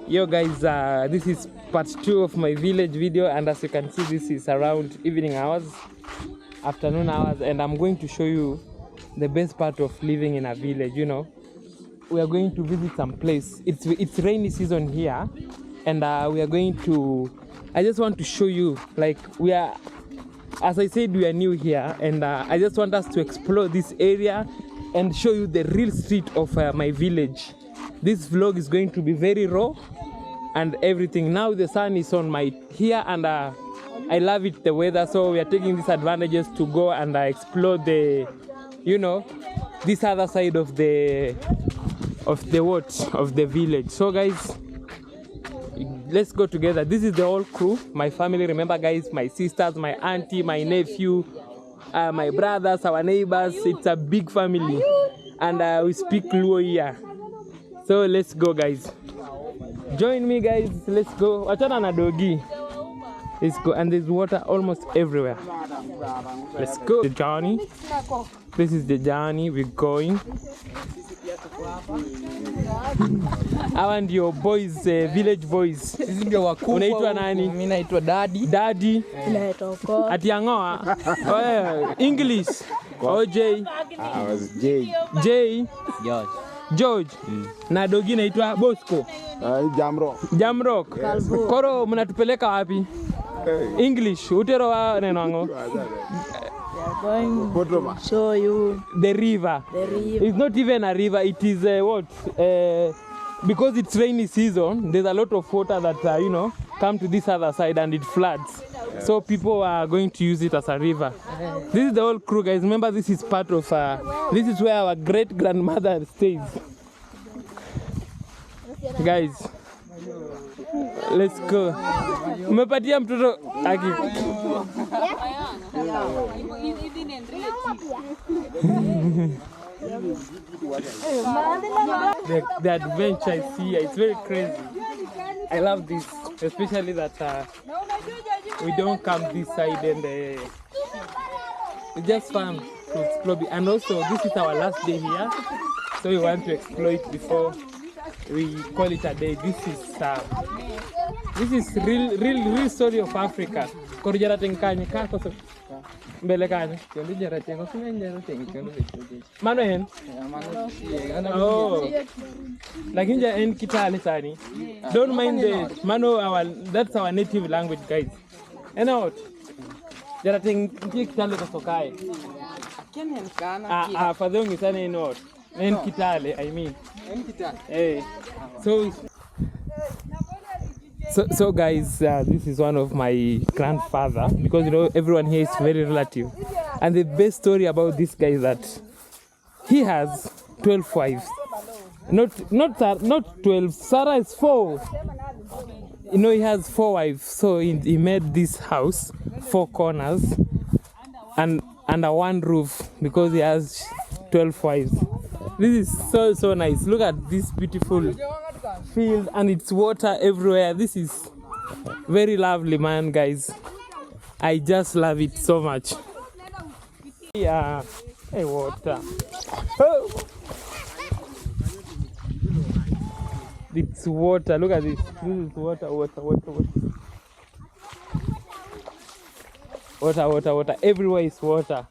Yo guys, this is part 2 of my village video, and as you can see, this is around evening hours, afternoon hours, and I'm going to show you the best part of living in a village. You know, we are going to visit some place. It's rainy season here, and we are going to, I just want to show you, like, we are, as I said, we are new here, and I just want us to explore this area and show you the real street of my village. This vlog is going to be very raw and everything. Now the sun is on my here, and I love it, the weather, so we are taking these advantages to go and explore the, you know, this other side of the village. So guys, let's go together. This is the whole crew, my family. Remember guys, my sisters, my auntie, my nephew, my brothers, our neighbors. It's a big family, and we speak Luo here. So let's go guys, join me guys, let's go. Wachana na dogi. Let's go, and there's water almost everywhere. Let's go. The journey, this is the journey we're going. Hawa ndio boys, village boys. Sisi ndio wakubwa. Unaitwa nani? Mimi naitwa Daddy. Daddy. Naitwa Oko. Ati Angoa. English. OJ. I was J. J. George. George. Na dogi naitwa Bosco. Jamrock. Koro mnatupeleka wapi? English. Utero wa neno ngo. Going to show you the river. It's not even a river, it is what? Because it's rainy season, there's a lot of water that, you know, come to this other side and it floods. Yes. So people are going to use it as a river. This is the whole crew, guys. Remember, this is part of, this is where our great-grandmother stays. Guys, let's go. Umepatia mtoto aki. The adventure I see, it's very crazy. I love this, especially that we don't come this side, and it's just fun to explore. And also, this is our last day here, so we want to explore it before we call it a day. This is real story of Africa. Korjara tenkanye kako so mbele kanye. Kyondi jara tengo sinenjero tengo. Mano hen? Oh. Lakini ja en kitale sani. Don't mind the mano, that's our native language guys. And out. Jara tengi kitale ko sokae. Akene nkana. Fadhongi sana en out. En kitale, I mean. En kitale. Hey. So guys, this is one of my grandfather, because you know everyone here is very relative. And the best story about this guy is that he has 12 wives. Not 12. Sarah is 4. You know, he has 4 wives. So he made this house 4 corners and under one roof, because he has 12 wives. This is so nice. Look at this beautiful field, and it's water everywhere. This is very lovely, man, guys. I just love it so much. Yeah, hey, water. Oh. It's water. Look at this. This is water. Water. Everywhere is water.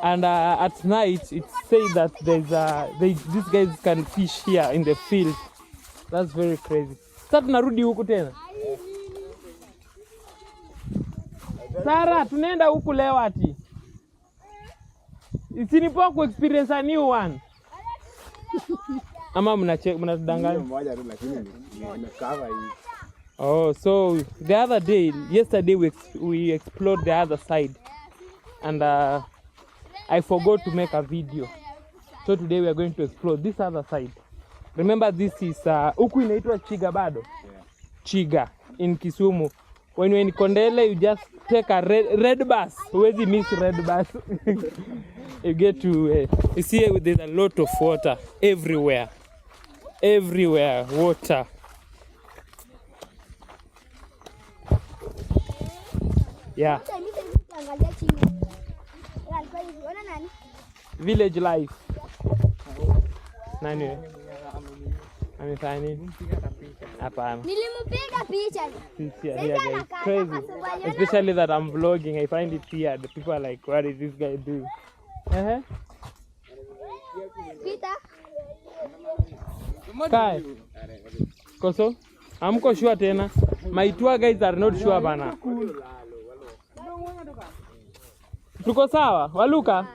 And at night, it's said that these guys can fish here in the field. That's very crazy. Sasa tunarudi huku tena. Sara, tunaenda huku leo ati. Isinipo ku experience a new one. Ama mnadanganya. Oh, so the other day, yesterday we explored the other side, and I forgot to make a video. So today we are going to explore this other side. Remember, this is huku inaitwa Chiga bado. Yeah. Chiga in Kisumu. When you're in Kondele, you just take a red bus. Huwezi miss red bus. You get to you see there's a lot of water everywhere. Everywhere water. Yeah. Village life. Nani? Amefanya nini? Hapana. Nilimupiga picha. Here guys. Crazy. Especially that I'm vlogging. I find it weird. The people are like, what is this guy doing? Peter. Kai. Koso? Hamko sure tena. My tour guides are not sure bana. Tuko sawa? Waluka?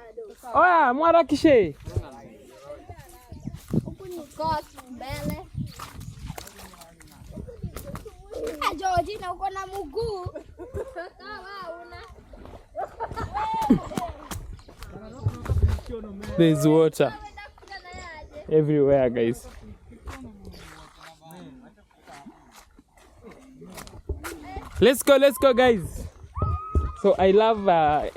Oya, mwarakishe. Mbele. George na uko na mguu. Sawa una. There's water everywhere, guys. Let's go, guys. So I love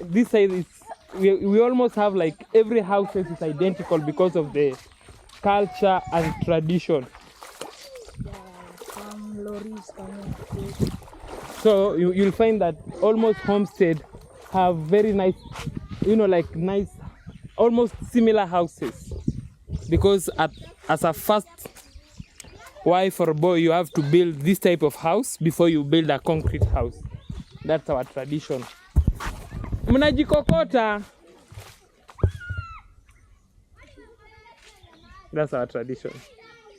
this side. Is we almost have like every house is identical because of the culture and tradition. So you'll find that almost homestead have very nice, like nice, almost similar houses, because as a first wife or boy, you have to build this type of house before you build a concrete house. That's our tradition. Mnajikokota. That's our tradition.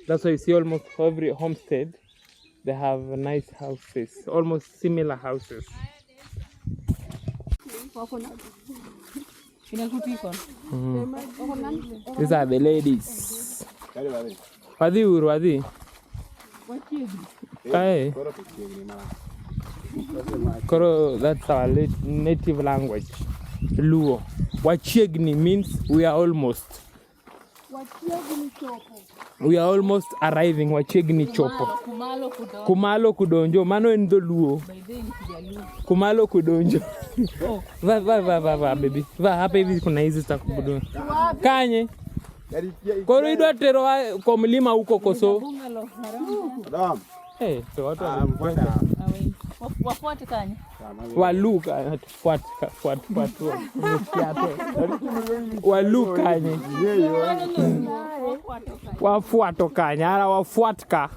That's why you see almost every homestead, they have nice houses, almost similar houses. These are the ladies. Wadi. Hey. Koro, that's our native language. Luo. Wachiegni means we are almost. We are almost arriving. Wachiegni chopo. Kumalo kudonjo. Mano endo luo. Kumalo kudonjo. Va baby. Va hapa hivi kuna hizi zitakubudua. Kanye. Koro idwa tero kwa mlima huko Koso. Eh, so watu wafuate Kanye. Waluka fuat. Waluka Kanye. Wafuato Kanye, ara wafuatka.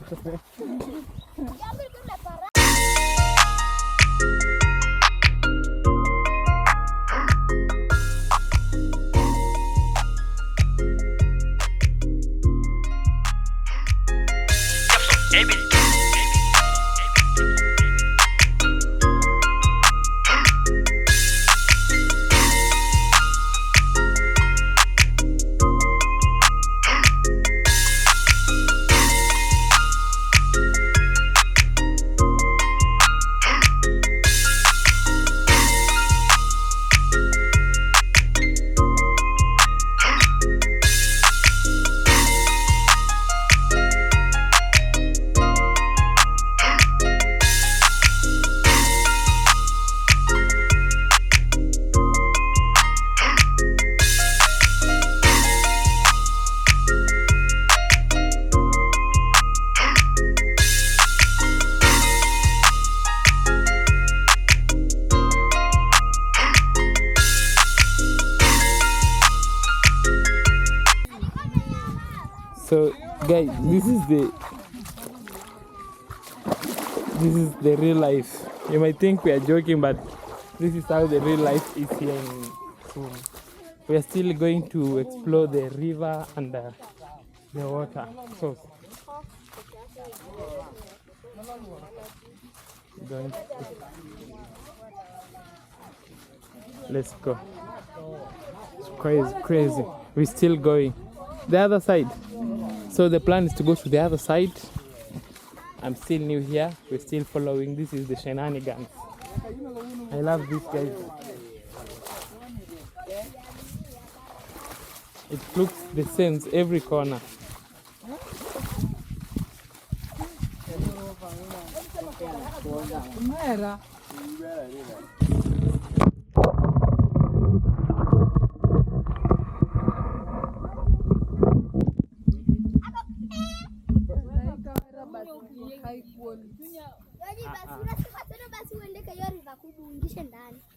So guys, this is the real life. You might think we are joking, but this is how the real life is here in Kisumu. We are still going to explore the river and the water source. Let's go. It's crazy. We're still going. The other side. So the plan is to go to the other side. I'm still new here. We're still following. This is the shenanigans. I love these guys. It looks the same every corner.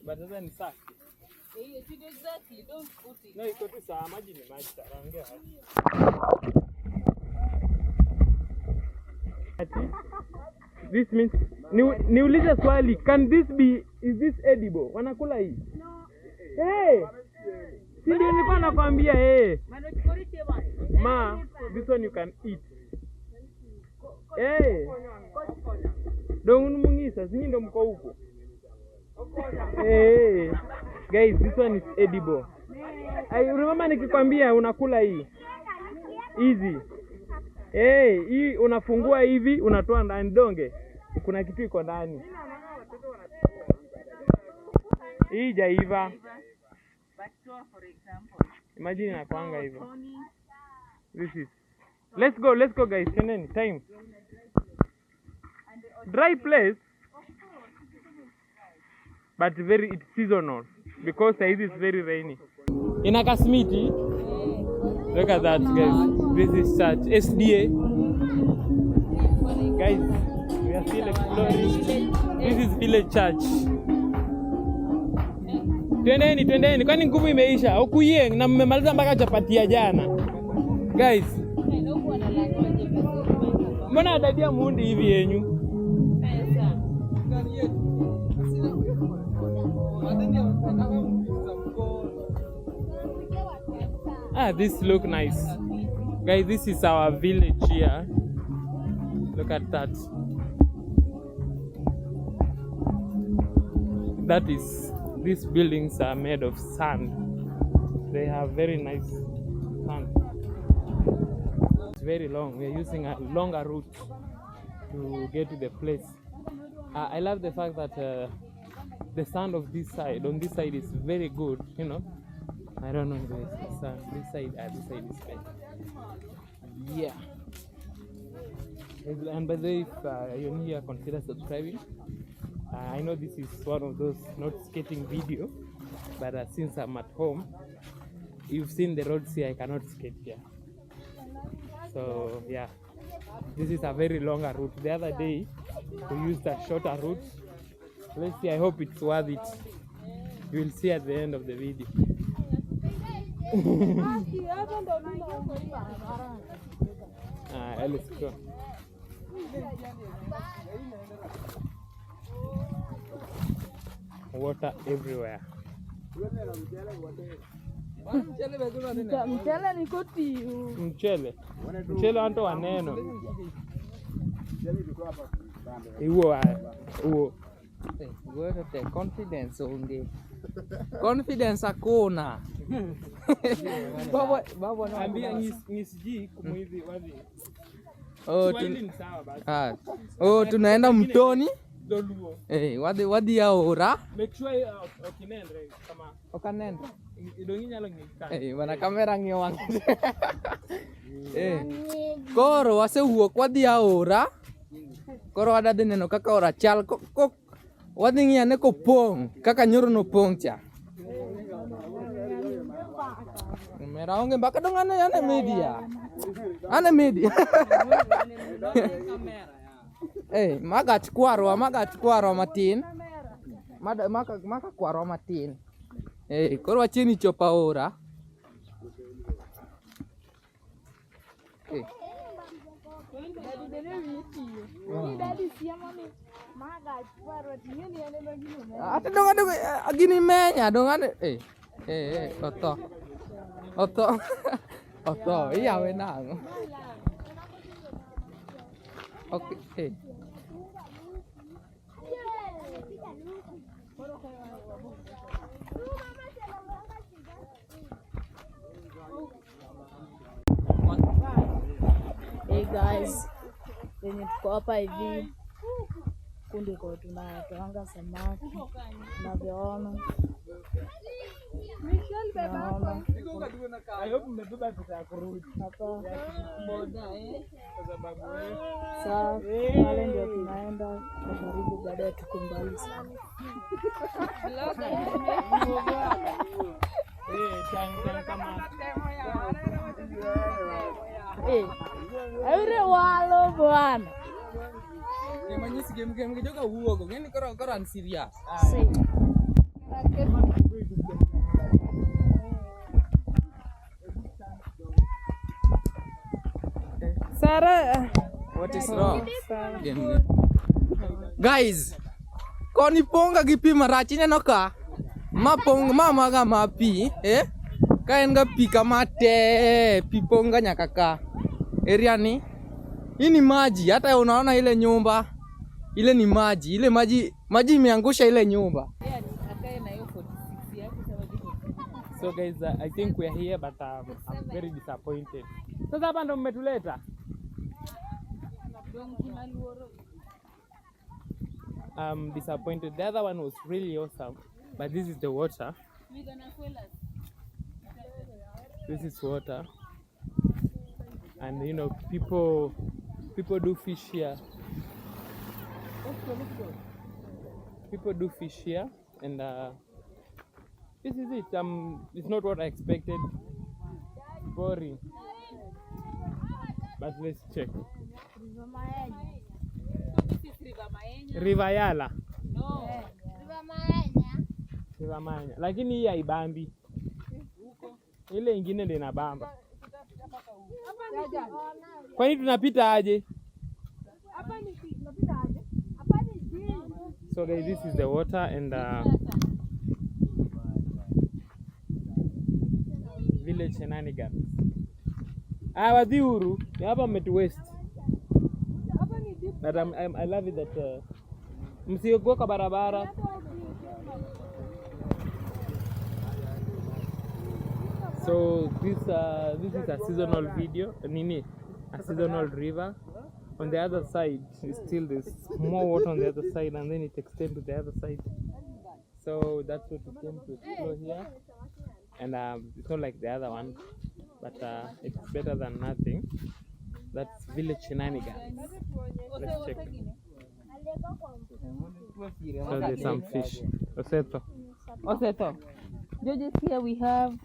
But then it's exactly, don't put it. No, you go to some maji ni maji. This means niulize swali, can this be, is this edible? Wanakula hii? No. Hey. Si ndio nilikuwa nakwambia Ma, this one you can eat. Hey. Don't mungisa, sini ndo mko huko. Hey. Guys, this one is edible. I remember nikikwambia unakula hii. Easy. Hey, hii unafungua hivi, unatoa ndani donge. Kuna kitu iko ndani. Hii jaiva. Imagine nakwanga hivyo. This is. Let's go guys. Keneni time. Dry place. But it's seasonal because it is very rainy. In Akasimiti. Look at that, guys. This is church SDA. Guys, we are still exploring. This is village church. Twendeni. Kwani nguvu imeisha? Ukuye na mmemaliza mpaka chapati ya jana. Guys. Mbona adadia muundi hivi yenyu? This look nice. Guys, this is our village here. Look at that. These buildings are made of sand. They have very nice sand. It's very long. We are using a longer route to get to the place. I love the fact that the sand of this side, on this side, is very good, you know. I don't know guys, this side is bad. Yeah. And by the way, if you're new here, consider subscribing. I know this is one of those not skating video, but since I'm at home, you've seen the roads here, I cannot skate here. So yeah, this is a very longer route. The other day, we used a shorter route. Let's see, I hope it's worth it. You will see at the end of the video. Let's go. Water everywhere. Mchele niko tiu. Mchele wanto waneno. Iwo. Wewe te confidence onge. Confidence hakuna. Baba naambia nisiji kumuizi wazi. Tunaenda mtoni. Doluo. Wadi ya ora. Make sure okinendre kama okanendre. Idongi nyalo ngika. Wana kamera ngiwang. Koro wasewuok wadhi ya ora. Koro wadade neno kaka ora chal kok wadhi ng'iane kopong' kaka nyoro nopong' cha. Mera onge mbaka dong ane media. Ane media. Magat kwarwa matin. Maka kwarwa matin. Koro wachieni chopa ora. Ate dong gini menya dong ane oto iya wenang. Okay. Hey guys, wenye tuko hapa hivi kundi kwa tunatoanga samaki tunavyoona. I hope mmebeba pesa ya kurudi. Hapa Boda kwa sababu sasa pale ndio tunaenda kwa karibu, baadaye tuko mbali sana. Aure walo bwana. Manyisi game kidogo huogo. Ngeni koro serious. Sara What is wrong? Guys, koni ponga gi pi marach ineno ka? Ma pong mamaga ma pi, ka en ga pi kama te, pi ponga nyaka ka. Area ni, hii ni maji, hata unaona ile nyumba, ile ni maji, ile maji imeangusha ile nyumba. So guys, I think we are here but I'm very disappointed. Sasa hapa ndo mmetuleta. I'm disappointed. The other one was really awesome, but this is the water. This is water, and you know people do fish here. People do fish here, and this is it. It's not what I expected. Boring. But let's check. River Yala. No. River Manya. Lakini hii haibambi. Ile ingine ndio inabamba. Kwa nini tunapita aje? So guys, this is the water and village shenanigans. Wadhiuru, hapa mmetu waste. But I love it that msiogoka barabara. So this is a seasonal video, a seasonal river. On the other side, still there's more water on the other side, and then it extends to the other side. So that's what we came to explore here. And it's not like the other one, but it's better than nothing. That's village shenanigans. Let's check. So there's some fish. Oseto. Judges, here we have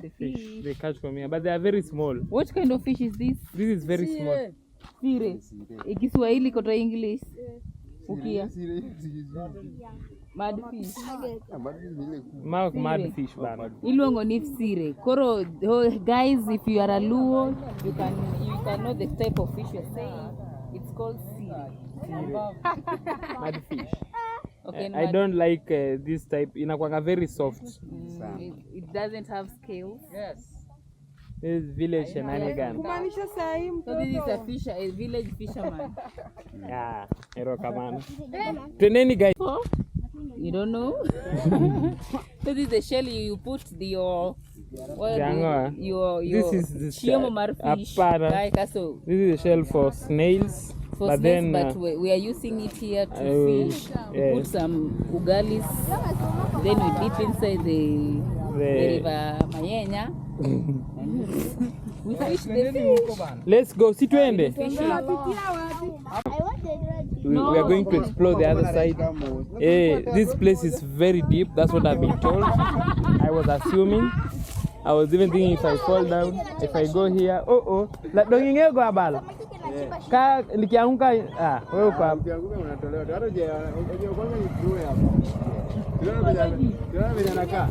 the fish. They catch from here, but they are very small. What kind of fish is this? This is very small. Sire. Kiswahili koto English. Ukia. Mad fish. Mad fish bana. Ilongo ni sire. Koro, guys, if you are a Luo, you can know the type of fish you're saying. It's called sire. Mad fish. Okay, I don't like this type. Inakuwa very soft. It doesn't have scales. Yes. This is village shenanigans. So this is a village fisherman. Yeah, Erokamana. Twendeni guys. You don't know? So this is the shell you put your this is the shell fish. This is the shell for snails. For snails, but we are using it here to fish. We put some ugalis, then we dip inside the river Mayenya. We fish the fish. Let's go. See twende. We are going to explore the other side. This place is very deep. That's what I've been told. I was assuming. I was even thinking if I fall down, if I go here, la dongenge go abala. Ka nikianguka wewe uko hapo. Unatolewa. Hata je kwanza ni true hapa.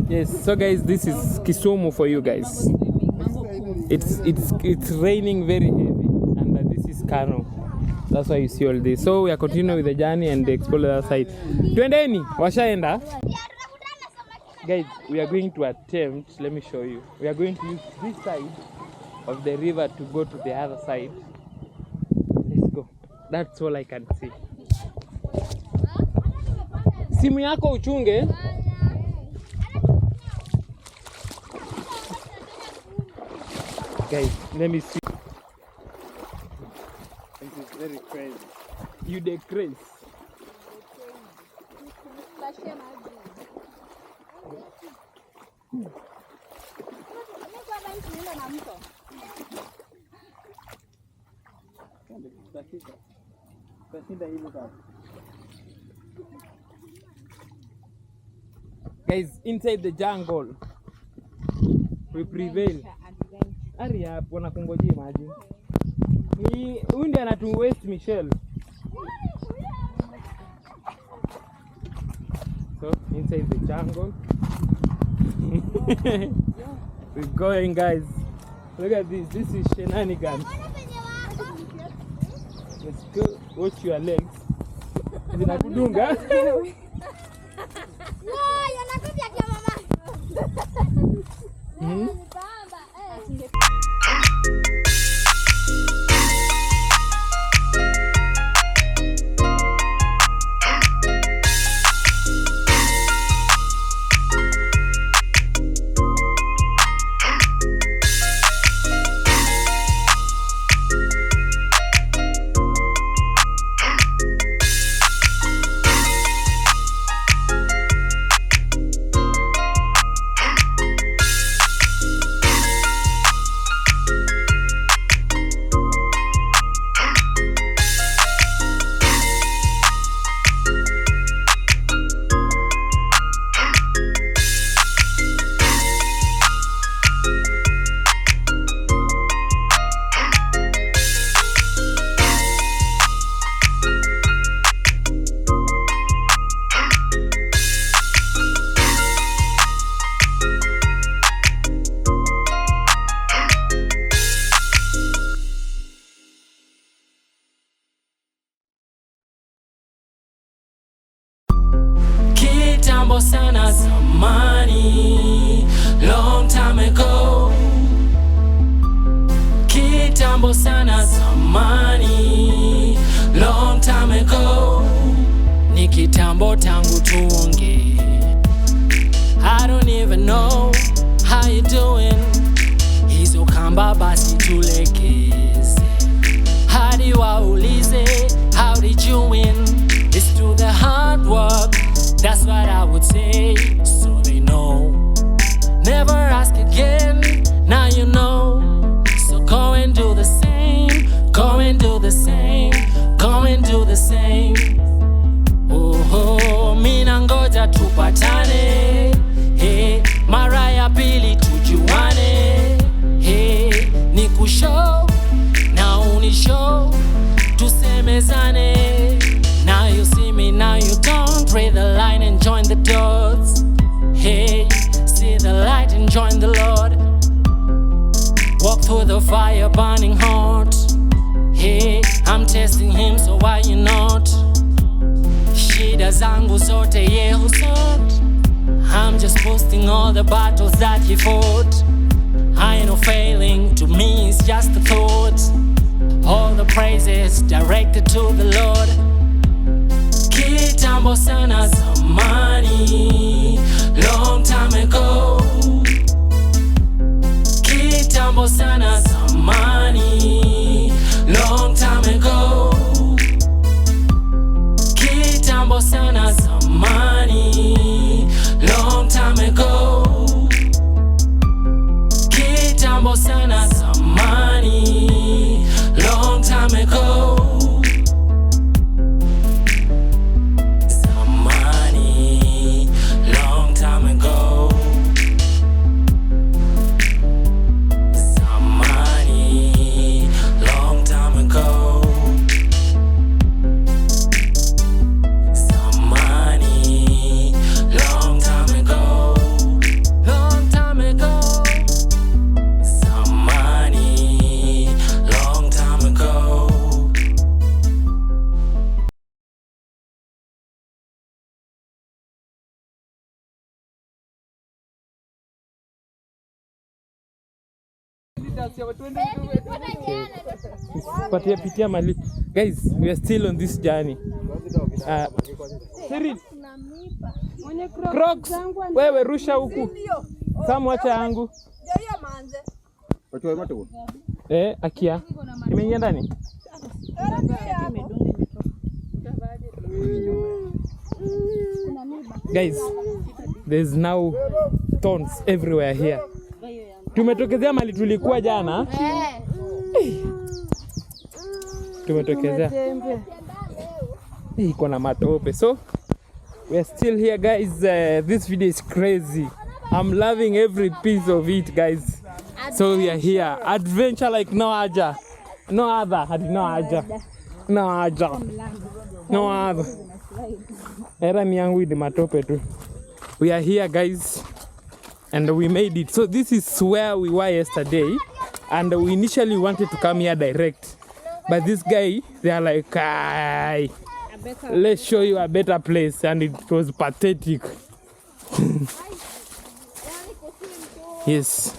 Yes, so guys, this is Kisumu for you guys. It's raining very heavy, and this is Kano. That's why you see all this. So we are continuing with the journey and explore the other side. Twendeni, washaenda. Guys, we are going to attempt, let me show you. We are going to use this side of the river to go to the other side. Let's go. That's all I can see. Simu yako uchunge. Guys, let me see. This is very crazy. You the crazy. Guys, inside the jungle, we prevail. Hurry up, wanakungojea maji. Huyu ndiye anatu waste Michelle. So, inside the jungle. We're going, guys. Look at this. This is shenanigans. watch your legs. Zinakudunga. Sana zamani, long time ago. Kitambo sana zamani, long time ago. Ni kitambo tangu tuonge. I don't even know how you doing. Hizo kamba basi tulekeze. Hadi waulize, how did you win? It's through the hard work. That's what I would say, so they know. Never ask again, now you know. So go and do the same, go and do the same, go and do the same. Oh, mina ngoja tupatane. Hey, mara ya pili tujuane. Hey, nikushow, na unishow, tusemezane. Now you see me, now you don't. Read the line and join the dots. Hey, see the light and join the Lord. Walk through the fire burning hot. Hey, I'm testing him, so why you not? Shida zangu zote ye husot. I'm just posting all the battles that he fought. I ain't no failing, to me it's just a thought. All the praises directed to the Lord. Kitambo sana zamani, long time ago. Kitambo sana zamani, long time ago. Kitambo sana zamani, long time ago. Kitambo sana zamani, long time ago. Pitia mali. Guys, we are still on this journey. Crocs, wewe rusha huku. Samu acha yangu. Akia. Imeingia ndani? Guys, there's now thorns everywhere here. Tumetokezea mali tulikuwa jana. Tumetokezea. Iko na matope. So we are still here, guys. This video is crazy. I'm loving every piece of it, guys. So we are here. Adventure like no other. No other. No other. No other. No other. Era miyangu with matope too. We are here, guys. And we made it. So this is where we were yesterday. And we initially wanted to come here direct. But this guy, they are like, let's show you a better place, and it was pathetic. Yes.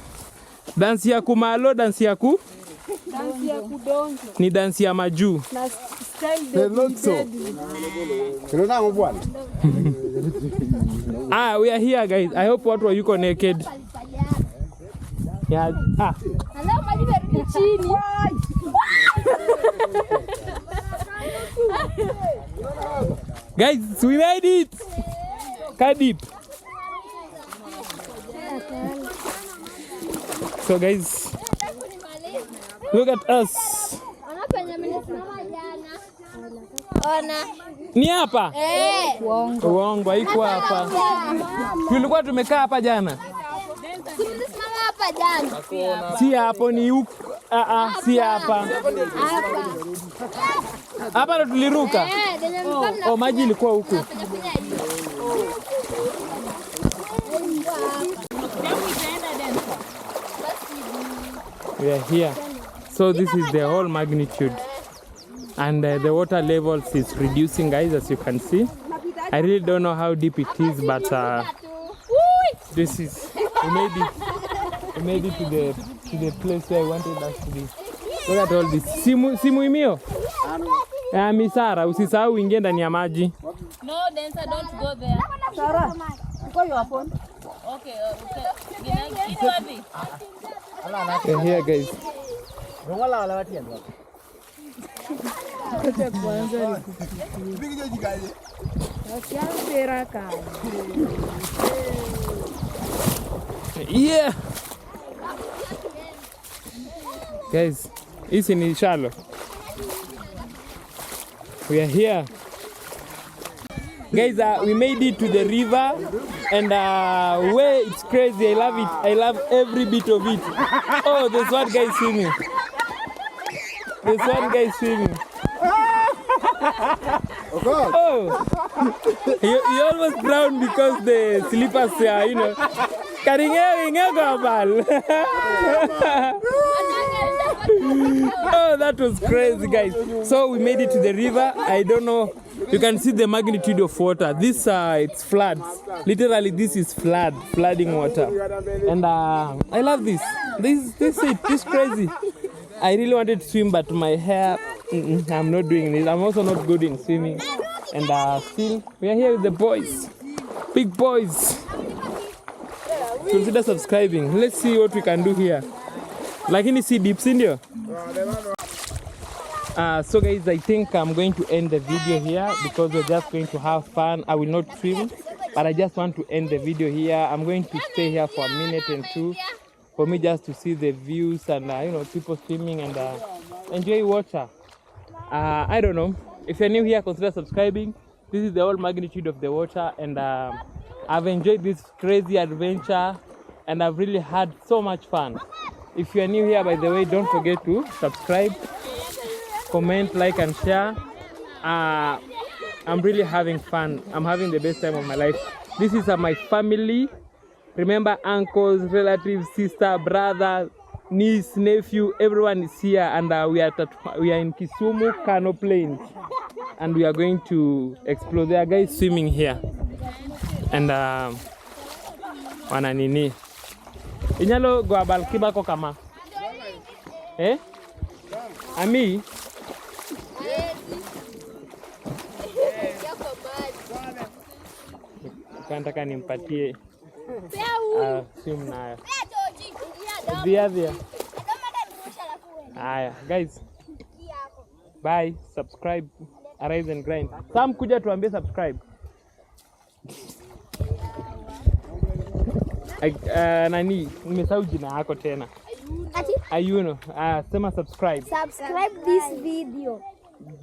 Dansi ya kumalo, dansi ya ku? Dansi ya kudonjo. Ni dansi ya maju. Na style We are here, guys. I hope watu wa yuko naked. Yeah. Hello, maji merudi chini. Guys, we made it. Kadip. So guys, look at us. Ni hapa? Uongo, haiko hapa. Tulikuwa tumekaa hapa jana. Si hapo, ni huko. Si hapa. Hapa ndo tuliruka. Maji ilikuwa huku. We are here. So this is the whole magnitude. And the water levels is reducing, guys, as you can see. I really don't know how deep it is, but this is, we made it to the place where I wanted us to be. Look at all this. Simu imio? Misara, usisahau uingie ndani ya maji. No, Dancer, don't go there. Sarah, uko hapo. Okay, Gina wapi? We're here, guys. Yeah. Guys, it's in Ishalo. We are here. Guys, we made it to the river, and where it's crazy. I love it. I love every bit of it. Oh, there's one guy swimming. There's one guy swimming. Oh, he almost drowned because the slippers are, you know. Oh, that was crazy, guys. So we made it to the river. I don't know. You can see the magnitude of water. This it's floods. Literally, this is flooding water. And I love this. This is crazy. I really wanted to swim, but my hair, I'm not doing this. I'm also not good in swimming. And still, we are here with the boys. Big boys. Consider subscribing. Let's see what we can do here. Lakini si deep, sindio? So guys, I think I'm going to end the video here because we're just going to have fun. I will not swim, but I just want to end the video here. I'm going to stay here for a minute and two for me just to see the views and you know, people swimming and enjoy water. I don't know. If you're new here, consider subscribing. This is the whole magnitude of the water, and I've enjoyed this crazy adventure and I've really had so much fun. If you are new here, by the way, don't forget to subscribe, comment, like, and share. I'm really having fun. I'm having the best time of my life. This is my family. Remember, uncles, relatives, sister, brother, niece, nephew, everyone is here, and we are in Kisumu, Kano Plains, and we are going to explore. There are guys swimming here, and wana nini? Inyalo go abal kibako kama. Ami? Nataka nimpatie swim nayo. Via. Aya, guys. Bye, subscribe, arise and grind. Sam kuja tuambie subscribe. Nani, nimesahau jina yako tena. Ayuno. Sema subscribe. Subscribe this video.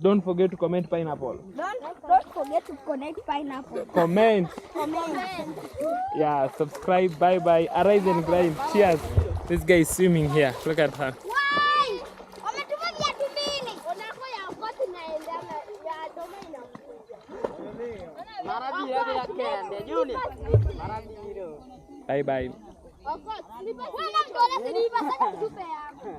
Don't forget to comment pineapple. Don't forget to connect pineapple. Comment. Yeah, subscribe. Bye bye. Arise and grind. Cheers. This guy is swimming here. Look at her. Why? Umetuma viatu mbili. Unako ya wakati naenda ya domaina. Marabi ya kende Junior. Marabi hilo. Bye bye. Wewe mtole silipa sasa tupe yangu.